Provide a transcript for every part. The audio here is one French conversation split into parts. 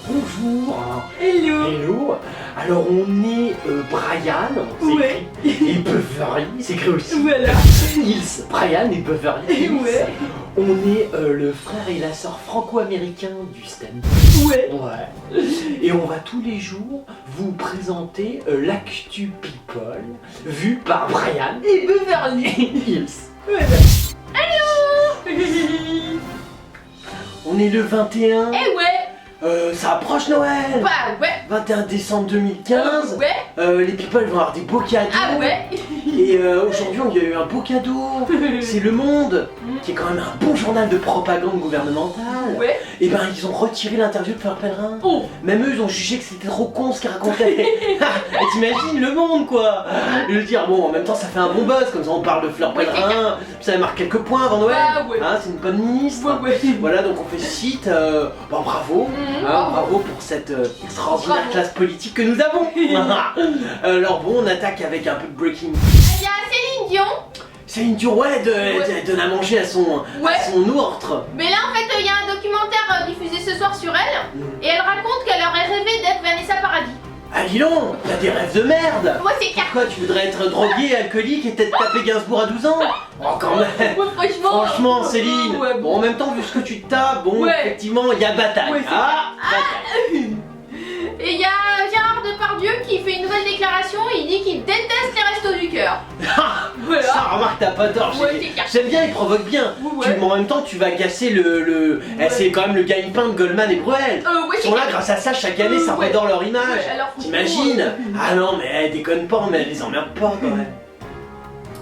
Bonjour. Hello. Hello. Alors on est Brian, Ouais. et Beverly, c'est écrit aussi. Voilà. Hills. Brian et Beverly Hills. Ouais. On est le frère et la sœur franco-américain du stand. Ouais. Ouais. Et on va tous les jours vous présenter l'actu people vu par Brian Et Beverly. Hills. Voilà. On est le 21. Eh ouais. Ça approche Noël. Bah ouais. 21 décembre 2015. Ouais. Les people vont avoir des beaux cadeaux. Ah ouais. Et aujourd'hui, il y a eu un beau cadeau. C'est Le Monde, qui est quand même un bon journal de propagande gouvernementale. Ouais. Et ben, ils ont retiré l'interview de Fleur Pellerin. Oh. Même eux, ils ont jugé que c'était trop con ce qu'ils racontaient. Et t'imagines Le Monde, quoi. Je veux dire, bon, en même temps, ça fait un bon buzz. Comme ça, on parle de Fleur Ouais, Pellerin. Ça marque quelques points avant Noël. Bah ouais. Hein, c'est une bonne ministre. Ouais, ouais. Voilà, donc on félicite. Bon, bravo. Bravo pour cette extraordinaire Bravo. classe politique que nous avons. Alors bon, on attaque avec un peu de breaking. Il y a Céline Dion. Céline Dion, ouais, donne à manger à son ourtre. Mais là en fait il y a un documentaire diffusé ce soir sur elle. Et elle raconte qu'elle aurait rêvé d'être Vanessa Paradis. Ah dis donc, t'as des rêves de merde. Ouais c'est clair. Pourquoi tu voudrais être drogué, alcoolique et peut-être taper Gainsbourg à 12 ans? Oh quand même. Ouais, Franchement Céline, ouais, bon en même temps vu ce que tu te tapes, bon Ouais. effectivement il y a bataille. Ouais, c'est Bataille. Et il y a Gérard Depardieu qui fait une nouvelle déclaration. Il dit qu'il déteste les restos du cœur. Voilà. Ça remarque t'as pas tort, Ouais, c'est clair. j'aime bien, il provoque bien. Ouais. Mais en même temps tu vas casser le... Ouais. C'est quand même le gagne-pain de Goldman et Bruel. Ouais, Ils c'est sont là clair. grâce à ça chaque année ça Ouais. redore leur image. Ouais, alors, T'imagines? Ah non mais elle déconne pas mais elle les emmerde pas quand même.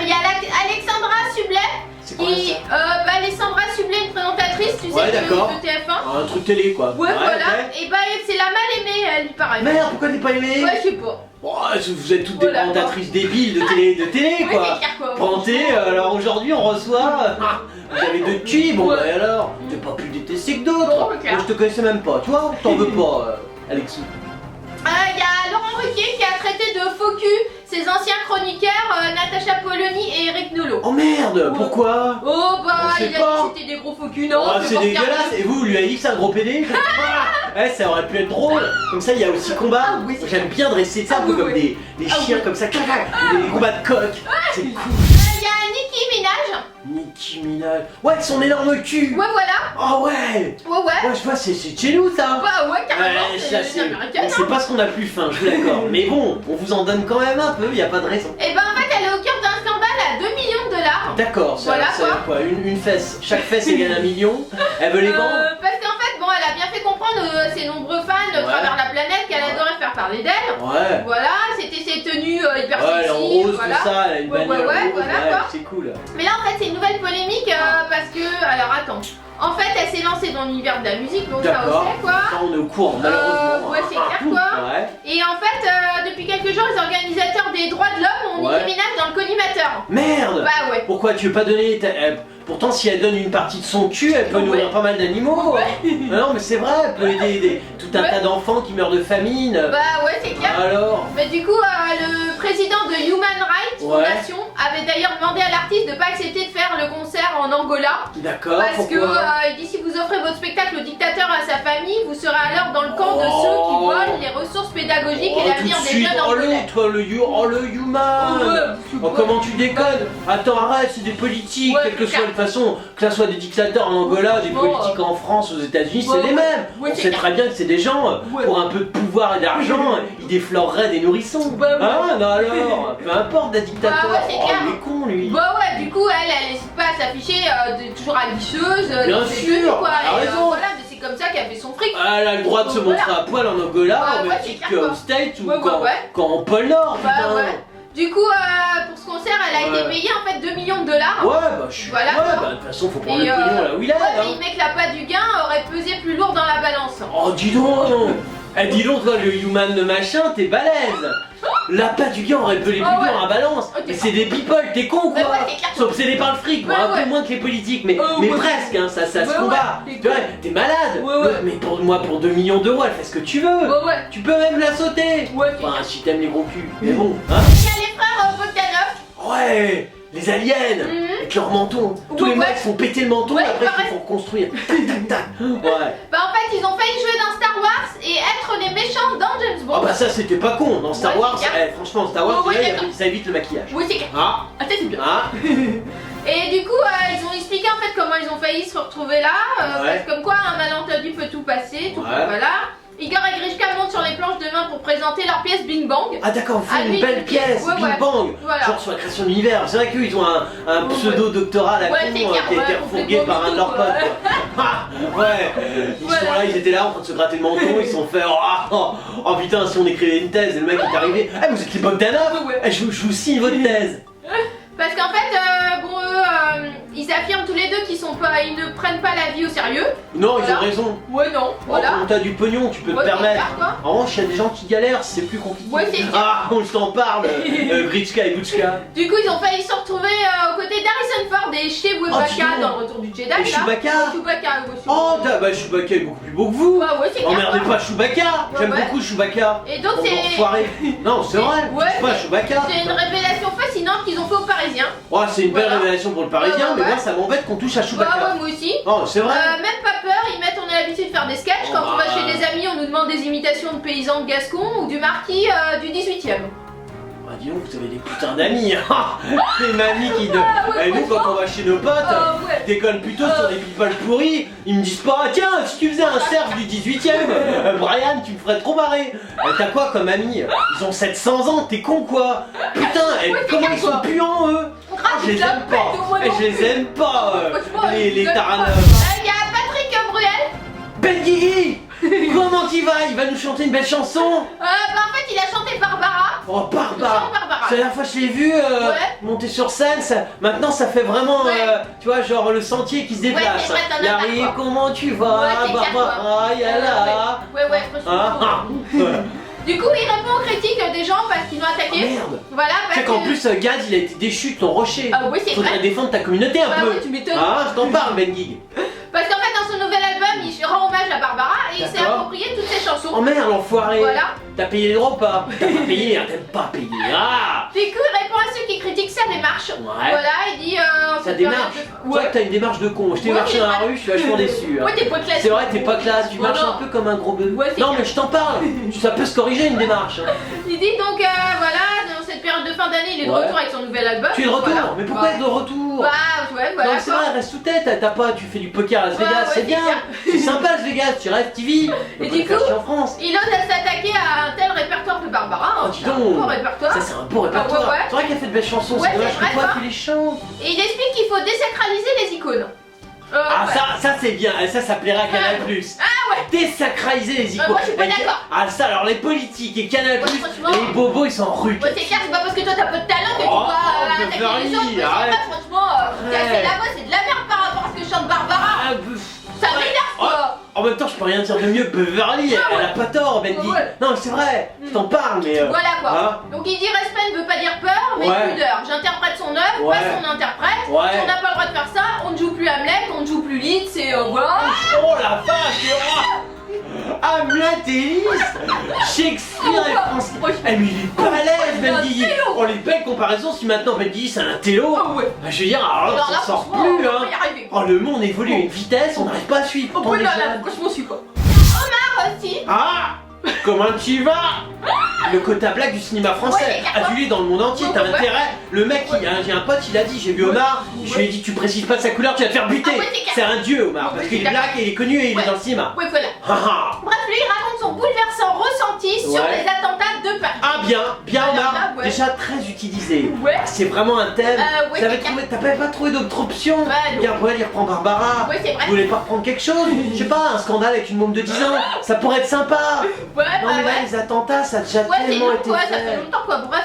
Il y a Alexandra Sublet. C'est quoi Qui, ça? Alexandra Sublet, une présentatrice, tu sais, Ouais, de d'accord. TF1. Un truc télé quoi. Ouais, voilà. ok. Et bah, c'est la mal aimée, elle, il paraît. Merde, pourquoi t'es pas aimé? Ouais, je sais pas. Oh, vous êtes toutes des Voilà. présentatrices débiles de télé Ouais, quoi. c'est clair, quoi. Panté, alors aujourd'hui on reçoit. Vous avez deux tubes, bon Ouais. bah alors, t'es pas plus détesté que d'autres. Non, Moi c'est clair. je te connaissais même pas, tu vois, t'en veux pas, Alexou. Il y a Laurent Ruquier qui a traité de faux cul ses anciens chroniqueurs Natacha Polony et Eric Nolot. Oh merde, Ouais. pourquoi? Oh bah, Je sais il a pas. dit que c'était des gros faux culs, non? Oh, c'est pas dégueulasse, regardé. et vous lui avez dit que c'est un gros PD? Ouais, ça aurait pu être drôle. Comme ça, il y a aussi combat. Ah oui, c'est J'aime bien dresser ça un peu oui, comme oui. des Ah chiens oui. comme ça, des combats de coq. C'est cool. Il y a Nicki Minaj. Nicki Minaj. Ouais, avec son énorme cul. Ouais, voilà. Oh ouais. Ouais, ouais. Ouais, je vois, c'est chez nous ça. Bah, ouais, carrément. Ouais, c'est ça, une américaine. c'est pas ce qu'on a plus faim, je suis d'accord. Mais bon, on vous en donne quand même un peu, y a pas de raison. Et ben, en fait, elle est au cœur d'un scandale à 2 millions de dollars. D'accord, ça Voilà, ça veut dire quoi, une fesse, chaque fesse égale 1 million. Elle veut les vendre. Parce qu'en fait, bon, elle a bien fait comprendre ses nombreux fans à travers la planète qu'elle adorait faire parler d'elle. Ouais. Voilà, c'était ses tenues hyper Ouais, elle est en sexy, rose, voilà. tout ça, elle a une Ouais, bagnole ouais, rose, voilà, ouais, quoi. c'est cool. Mais là, en fait, c'est une nouvelle polémique parce que, alors attends, en fait, elle s'est lancée dans l'univers de la musique, donc ça on D'accord. sait quoi. Ça, on est au courant, malheureusement. Ouais, c'est clair quoi. Ouais. Et en fait, depuis quelques jours, les organisateurs des droits de l'homme ont Ouais. mis Minaj dans le collimateur. Merde. Bah ouais. Pourquoi tu veux pas donner pourtant, si elle donne une partie de son cul, elle peut Ouais. nourrir pas mal d'animaux. Ouais. Non, mais c'est vrai, elle peut aider tout un Ouais. tas d'enfants qui meurent de famine. Bah ouais, c'est clair. Alors. Mais du coup, le président de Human Rights Ouais. Foundation avait d'ailleurs demandé à l'artiste de pas accepter de faire le concert en Angola. D'accord, Parce que pourquoi il dit si vous offrez votre spectacle au dictateur et à sa famille, vous serez alors dans le camp de ceux qui Oh. volent les ressources pédagogiques et tout l'avenir de des suite, jeunes oh angolais. l'autre, le human. Oh, comment tu déconnes? Attends, arrête, c'est des politiques, Ouais, quelle que c'est soit de toute façon, que ça soit des dictateurs en Angola, des Bon, politiques en France, aux États-Unis, ouais, c'est les ouais. mêmes. Ouais, On c'est sait clair. très bien que c'est des gens, Ouais. pour un peu de pouvoir et d'argent, ils défloreraient des nourrissons. Bah, ouais. Ah, non alors, peu importe des dictateurs. Bah, ouais, c'est Oh, clair. il est con lui. Bah ouais, du coup, elle hésite pas à s'afficher toujours aguicheuse, Bien dans ses sûr, tenues, quoi. elle a Et, raison. voilà, mais c'est comme ça qu'elle fait son fric. Elle a le droit de se Voilà. montrer à poil en Angola, Bah, au ouais, même c'est titre clair, qu'au quoi. States ou Ouais, ouais. quand en pôle Nord, Bah putain. ouais. Du coup, pour ce concert, elle a Ouais. été payée en fait 2 millions de dollars. Ouais, bah je suis. Voilà, ouais, quoi. bah de toute façon, faut prendre Et, le pognon là où il est. Ouais, mais hein. il met que la part du gain aurait pesé plus lourd dans la balance. Oh, dis donc! Eh, dis donc, toi, le human de machin, t'es balèze! La patte du gars aurait pelé plus Ah ouais. dur à balance! Oh, t'es Mais c'est des people, t'es con Mais quoi! ouais, t'es clair. Ils sont obsédés par le fric, bon, Ouais, un ouais. peu moins que les politiques, mais Ouais. presque, hein, ça se Ouais, combat! ouais, t'es Tu vois, con. t'es malade! Ouais, ouais. Mais pour moi, pour 2 millions d'euros, elle fait ce que tu veux! Ouais, ouais. Tu peux même la sauter! Ouais, t'es Enfin, clair. si t'aimes les gros culs, mais bon, hein? Il y a les frères Bogdanov. Ouais! Les aliens! Mhm. Avec leur menton! Tous Ouais, les ouais. mecs font péter le menton Ouais, et après pareil. ils font reconstruire! Tac tac tac! Ouais! Bah en fait, ils ont failli jouer dans Star Wars et ça c'était pas con. Dans Star Ouais, Wars, c'est clair. franchement, Star Wars, Oh, ouais, déjà, d'accord. ça évite le maquillage. Oui, c'est clair. Ah, Ah, ça c'est bien. ah, Et du coup, ils ont expliqué en fait comment ils ont failli se retrouver là. Ouais. Parce que comme quoi un malentendu peut tout passer, tout Ouais. voilà. Igor et Grishka montent sur les planches de main pour présenter leur pièce Bing Bang. ah d'accord, vous faites Ah, une oui, belle une pièce, ouais, Big ouais. Bang, Voilà. genre sur la création de l'univers. C'est vrai qu'eux ils ont un Ouais. pseudo-doctorat à la Ouais, con c'est clair, qui a été ouais, refourgué par un de leurs potes. complètement quoi. Ah, ouais, ils Voilà. sont là, ils étaient là en train de se gratter le menton, ils se sont fait oh putain, si on écrivait une thèse et le mec est arrivé, eh vous êtes les Bogdanov, Ouais. je vous signe votre thèse. Parce qu'en fait, bon, eux, ils affirment tous les deux qu'ils ne prennent pas la vie au sérieux. Non, ils Voilà. ont raison. Ouais, non, voilà. Quand t'as du pognon, tu peux Ouais, te permettre. c'est clair, quoi. En revanche, il y a des gens qui galèrent, c'est plus compliqué. Ouais, c'est clair. Ah, on t'en parle, Gritchka et Butchka. Du coup, ils ont failli se retrouver aux côtés d'Harrison Ford et chez dis donc. Chewbacca dans le retour du Jedi. Et là. Chewbacca. Chewbacca, ouais, Oh, bah Chewbacca est beaucoup plus beau que vous. Ouais, ouais, c'est clair, Emmerdez quoi. pas Chewbacca. J'aime ouais. beaucoup Chewbacca. Et donc, On va c'est. enfoirer. Non, c'est vrai. Ouais, touche pas à Chewbacca. C'est une révélation fascinante qu'ils ont fait aux Parisiens. Oh, c'est une belle Voilà. révélation pour le Parisien, Ouais, ouais, mais ouais. moi ça m'embête qu'on touche à Ouais, Chewbacca. ouais, moi aussi. Oh, c'est vrai. Même pas peur, on a l'habitude de faire des sketchs. Oh, Quand on va bah. chez des amis, on nous demande des imitations de paysans de Gascon ou du marquis du 18e. Ah, dis donc, vous avez des putains d'amis. Des mamies qui. ouais, Et nous, quand franchement. on va chez nos potes, Ouais. ils déconnent plutôt sur des people pourris. Ils me disent pas, tiens, si tu faisais un cerf du 18ème, Brian, tu me ferais trop marrer. T'as quoi comme amis? Ils ont 700 ans, t'es con quoi? Putain, Ouais, c'est comment clair, ils sont quoi. puants eux? Grave, Je les ils la aime pas. pètent au moins non Je les plus. aime pas, Franchement, les ils aiment pas. taraneux. Il y a Patrick Bruel. Ben Guigui, comment il va? Il va nous chanter une belle chanson? Bah en fait, il a chanté Barbara. Oh, Il Barbara! chante Barbara. C'est la dernière fois que je l'ai vu monter sur scène, maintenant ça fait vraiment, Ouais. tu vois, genre le sentier qui se déplace. c'est vrai, t'en as Il pas, arrive, quoi. comment tu vas, Ouais, c'est clair, Barbara, yalla. Ouais, franchement. Ah, Du coup, il répond aux critiques des gens parce qu'ils l'ont Oh, attaqué. merde! Voilà, Tu sais parce qu'en que. plus, Gad il a été déchu de ton rocher. Ah oui, c'est Faudrait vrai. défendre ta communauté un Bah peu. oui, tu m'étonnes. Ah, je t'en parle, Ben Gig. Parce qu'en fait, dans son nouvel album, il rend hommage à Barbara et il s'est D'accord. approprié toutes ses chansons. Oh merde, l'enfoiré! Voilà. T'as payé les droits ou pas? T'as pas payé, hein, t'aimes pas payer. Ah! Du coup, il répond à ceux qui critiquent sa démarche. Ouais. Voilà, il dit. on Sa peut démarche? faire Tu vois que t'as une démarche de con. Je t'ai Ouais, marché c'est dans la vrai. rue, je suis vachement déçu. hein. Ouais, t'es pas classe. C'est vrai, t'es pas classe, tu Ouais, marches non. un peu comme un gros bœuf. Ouais, c'est non, clair. mais je t'en parle, ça peut se corriger une démarche. hein. Il dit donc, voilà, dans cette période de fin d'année, il est de Ouais. retour avec son nouvel album. Tu es de retour, Voilà. mais pourquoi Ouais. être de retour? Bah, ouais, voilà. Non, mais c'est quoi. vrai, reste sous tête, t'as pas, tu fais du poker à Las Ouais, Vegas, ouais, c'est c'est bien, clair. c'est sympa Las Vegas, tu rêves, tu vis. Et du coup, en France. Il ose à s'attaquer à un tel répertoire de Barbara. Oh, dis C'est un donc. beau répertoire. Ça, c'est un beau répertoire. ouais, ouais. C'est vrai qu'elle fait de belles chansons, Ouais, c'est dommage c'est vrai, que toi quoi. tu les chantes. Et il explique qu'il faut désacraliser les icônes. Ah, Ouais. ça c'est bien, ça plairait à Canal+. Ah ouais. Désacraliser les icônes. moi, je suis pas d'accord. Ah, ça, alors les politiques et Canal+, Ouais, franchement. les bobos ils s'en ruent. Ouais, c'est clair, c'est pas parce que toi t'as peu de talent que tu Oh, vas attaquer Beverly, les autres. Mais c'est arrête. pas, franchement, c'est la voix, c'est de la merde par rapport à ce que chante Barbara. Ah, Ça m'énerve quoi. En même temps, je peux rien dire de mieux, Beverly, elle a pas tort, Bendy. Ouais. Non, c'est vrai, je t'en parle, mais. Voilà quoi. hein. Donc il dit respect ne veut pas dire peur, mais Ouais. pudeur. J'interprète son œuvre, Ouais. pas son interprète. Ouais. Si on n'a pas le droit de faire ça, on ne joue plus Hamlet, on ne joue plus Lead, c'est voilà. Oh la vache, c'est roi. Hamlet et Lys, Shakespeare et France. Eh, mais il est balèze, C'est un Bendy. télo. Oh, les belles comparaisons, si maintenant Bendy c'est un télo. Oh ouais. Bah, je veux dire, alors là, Alors là, ça sort franchement, plus, on hein. va y arriver. Oh, le monde évolue à une vitesse, on n'arrive pas à suivre. Oh pourtant, là déjà. là, franchement, je suis quoi. Omar aussi. Ah, comment tu vas? Le quota blague du cinéma français, Ouais, c'est adulé dans le monde entier, t'as Ouais. intérêt. Le mec, j'ai un pote, il a dit, j'ai vu Omar, je lui ai dit, tu précises pas sa couleur, tu vas te faire buter. Ah ouais, c'est clair. C'est un dieu, Omar, Ouais, parce c'est qu'il est clair. black et il est connu et il est Ouais. dans le cinéma. Ouais, voilà. Ah, ah. Bref, lui, il raconte son bouleversant ressenti sur Ouais. les attentats de Paris. Ah, bien, bien, Alors Omar, là, ouais. déjà très utilisé. Ouais. C'est vraiment un thème. Ouais, T'avais c'est trouvé- T'avais pas trouvé d'autre option. Ouais, non. Gabriel, il reprend Barbara. Ouais, c'est vrai. Vous voulez pas reprendre quelque chose? Je sais pas, un scandale avec une môme de 10 ans, ça pourrait être sympa. Ouais, Non, mais là, les attentats, ça a déjà Ouais, c'est tellement long, été ouais, fait. ça fait longtemps quoi. Bref,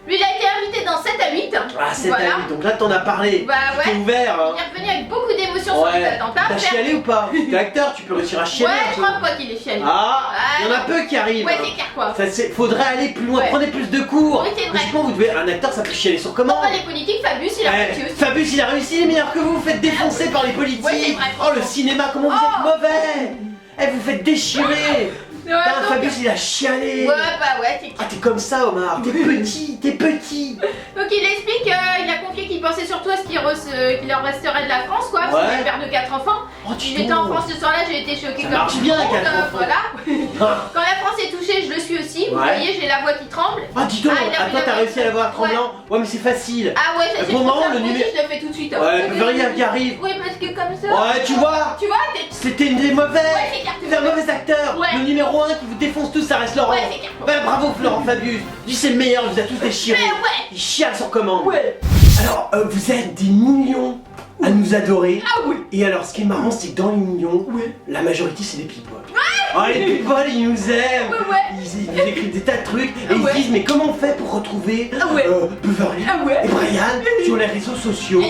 lui, il a été invité dans 7 à 8. Ah, c'est Voilà. ta vie, donc là t'en as parlé. Bah T'es ouais. ouvert. Hein. Il est revenu avec beaucoup d'émotions sur les Ouais. attentats. T'as chialé ou pas? T'es acteur, tu peux réussir à chialer. Ouais, un je peu. crois pas qu'il est chialé. Ah, il y en a Ouais. peu qui arrivent. Ouais, hein. c'est clair quoi. Faudrait aller plus loin, Ouais. prenez plus de cours. Oui, c'est vrai. Franchement, vous devez. Un acteur, ça peut chialer sur comment? Enfin, les politiques, Fabius, il a Eh, réussi aussi. Fabius, il a réussi, il est meilleur que vous, vous faites défoncer par les politiques. Ouais, c'est vrai, Oh, le cinéma, comment vous êtes mauvais. Eh, vous faites déchirer. Ouais, Putain, donc- Fabius, il a chialé. Ouais, bah ouais, c'est Ah, clair. t'es comme ça, Omar. T'es petit, t'es petit. Donc il explique qu'il a confié qu'il pensait surtout à ce qu'il leur resterait de la France quoi. Parce Ouais. qu'il est père de 4 enfants. Oh, dis Il était en donc. France ce soir-là, j'ai été choquée Ça comme marche tout bien, le monde, 4 enfants. voilà. Ah. Quand la France est touchée, je le suis aussi. vous Ouais. voyez, j'ai la voix qui tremble. Ah, dis donc, Ah, il a fait toi la t'as voix réussi à l'avoir ouais. tremblant. Ouais, mais c'est facile. Ah ouais, ça c'est Pour le moment, le numéro... numéro- je le fais tout de suite. Hein. Ouais, Beverly qui arrive. Oui, parce que comme ça... Ouais, tu vois, Tu vois, t'es... c'était une des mauvaises. Ouais, c'est carton. C'est un mauvais acteur. Ouais. Le numéro 1 qui vous défonce tous, ça reste Laurent. Ouais, c'est carton. Bah, bravo Florent Fabius. Dis c'est le meilleur, il vous a tous déchirés. Mais ouais. Il chiale sur commande. Ouais. Alors, vous êtes des millions à nous adorer. Ah oui. Et alors, ce qui est marrant, c'est que dans les millions, Ouais. la majorité, c'est des people. Ah, les people, ils nous aiment. Ouais, ouais. Ils nous écrivent des tas de trucs et ils Ouais. disent, mais comment on fait pour retrouver Ah ouais. Beverly Ah ouais. et Brian sur les réseaux sociaux?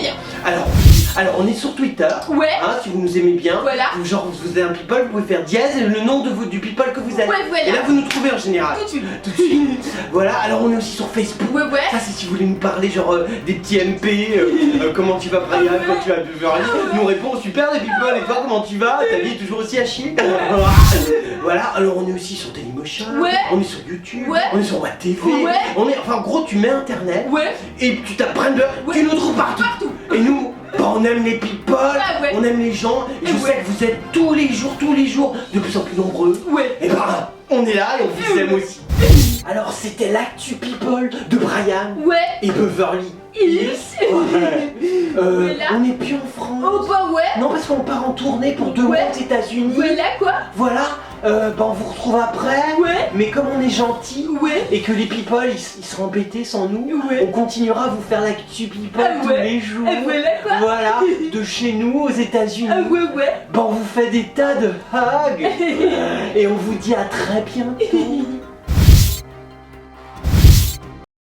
Alors, on est sur Twitter. Ouais. Hein, si vous nous aimez bien, Voilà. genre vous êtes un people, vous pouvez faire dièse et le nom du people que vous êtes. Ouais, voilà. Et là, vous nous trouvez en général. Tout de suite. Tout de suite. Voilà, alors on est aussi sur Facebook. Ouais, ouais. Ça, c'est si vous voulez nous parler, genre des petits MP, comment tu vas, Brian, Ah ouais. quand tu vas Beverly. Ah ouais. Nous on répond super, les people, et toi, comment tu vas? Ta vie est toujours aussi à chier. Voilà, alors on est aussi sur Dailymotion, Ouais. on est sur YouTube, Ouais. on est sur WebTV, Ouais. on est, enfin en gros, tu mets internet, Ouais. et tu tapes Brandon, Ouais. tu nous trouves partout. Partout. Et nous, bah, on aime les people, Ah ouais. on aime les gens, et je Ouais. sais que vous êtes tous les jours, de plus en plus nombreux. Ouais. Et bah, on est là et on vous aime aussi. Alors, c'était l'actu people de Brian Ouais. et Beverly. Hills. Ouais. Voilà. On n'est plus en France. Oh bah ouais. Non, parce qu'on part en tournée pour 2 Ouais. mois aux États-Unis. Voilà quoi. Voilà, bah on vous retrouve après. Ouais. Mais comme on est gentils Ouais. et que les people ils seront embêtés sans nous, Ouais. on continuera à vous faire l'actu people Ah tous ouais. les jours. Ah voilà quoi. Voilà, de chez nous aux États-Unis. Ah ouais ouais. Bah on vous fait des tas de hugs et on vous dit à très bientôt.